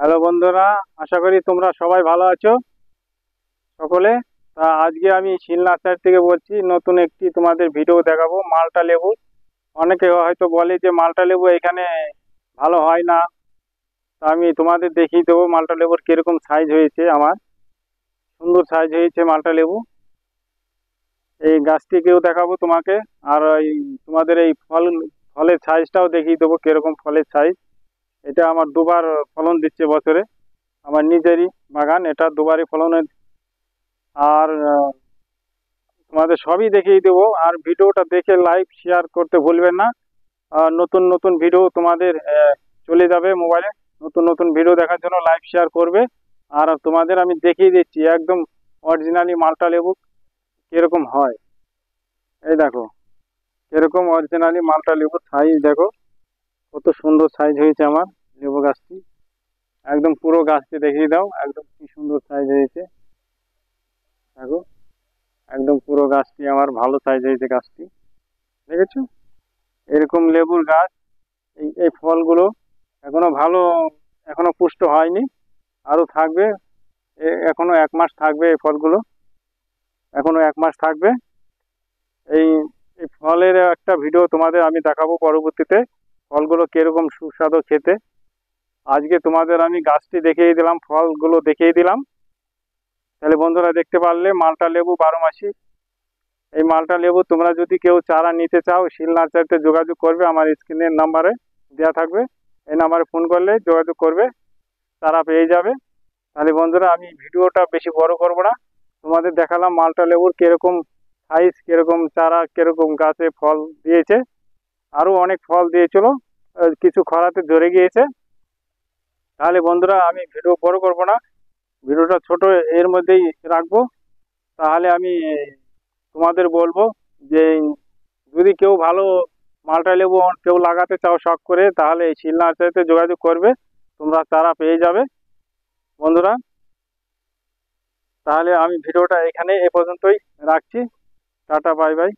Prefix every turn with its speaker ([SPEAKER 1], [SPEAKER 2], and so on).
[SPEAKER 1] Hello বন্ধুরা, আশা করি তোমরা সবাই ভালো আছো সকলে। তা আজকে আমি শিল নার্সারি থেকে বলছি, নতুন একটি তোমাদের ভিডিও দেখাবো মালটা লেবু। অনেকে হয়তো বলে যে মালটা লেবু এখানে ভালো হয় না। তা আমি তোমাদের দেখিয়ে দেবো মালটা লেবুর কিরকম সাইজ হয়েছে। আমার সুন্দর সাইজ হয়েছে মালটা লেবু। এই গাছটিকেও দেখাবো তোমাকে। আর এই তোমাদের এই ফলের সাইজটাও দেখিয়ে দেবো কিরকম ফলের সাইজ। এটা আমার দুবার ফলন দিচ্ছে বছরে। আমার নিজেরই বাগান, এটা দুবারই ফলনের। আর তোমাদের সবই দেখিয়ে দেবো। আর ভিডিওটা দেখে লাইক শেয়ার করতে ভুলবেন না। আর নতুন নতুন ভিডিও তোমাদের চলে যাবে মোবাইলে। নতুন নতুন ভিডিও দেখার জন্য লাইক শেয়ার করবে। আর তোমাদের আমি দেখিয়ে দিচ্ছি একদম অরিজিনালি মালটা লেবু কিরকম হয়। এই দেখো কিরকম অরিজিনালি মালটা লেবুর সাইজ দেখো, কত সুন্দর সাইজ হয়েছে আমার লেবু গাছটি। একদম পুরো গাছটি দেখিয়ে দাও, একদম কি সুন্দর সাইজ হয়েছে দেখো। একদম পুরো গাছটি আমার ভালো সাইজ হয়েছে গাছটি, দেখেছো? এরকম লেবুর গাছ, এই এই ফলগুলো এখনো ভালো, এখনো পুষ্ট হয়নি, আরো থাকবে। এখনো 1 মাস থাকবে এই ফলগুলো, এখনো 1 মাস থাকবে। এই এই ফলের একটা ভিডিও তোমাদের আমি দেখাবো পরবর্তীতে, ফলগুলো কিরকম সুস্বাদু খেতে। আজকে তোমাদের আমি গাছটি দেখিয়ে দিলাম, ফলগুলো দেখিয়ে দিলাম। তাহলে বন্ধুরা দেখতে পারলে মালটা লেবু 12 মাসি। এই মালটা লেবু তোমরা যদি কেউ চারা নিতে চাও, শিল নার্সারিতে যোগাযোগ করবে, আমার স্ক্রিনের নাম্বারে দেওয়া থাকবে। এই নাম্বারে ফোন করলে যোগাযোগ করবে, চারা পেয়ে যাবে। তাহলে বন্ধুরা আমি ভিডিওটা বেশি বড় করব না, তোমাদের দেখালাম মালটা লেবুর কিরকম সাইজ, কিরকম চারা, কিরকম গাছে ফল দিয়েছে। আরো অনেক ফল দিয়েছিল, কিছু খরাতে ঝরে গিয়েছে। তাহলে বন্ধুরা আমি ভিডিও বড় করব না, ভিডিওটা ছোট এর মধ্যেই রাখবো। তাহলে আমি তোমাদের বলবো যে যদি কেউ ভালো মালটা লেবু কেউ লাগাতে চাও শখ করে, তাহলে এই শিল নার্সারিতে যোগাযোগ করবে, তোমরা চারা পেয়ে যাবে বন্ধুরা। তাহলে আমি ভিডিওটা এখানে এ পর্যন্তই রাখছি। Tata, bye bye.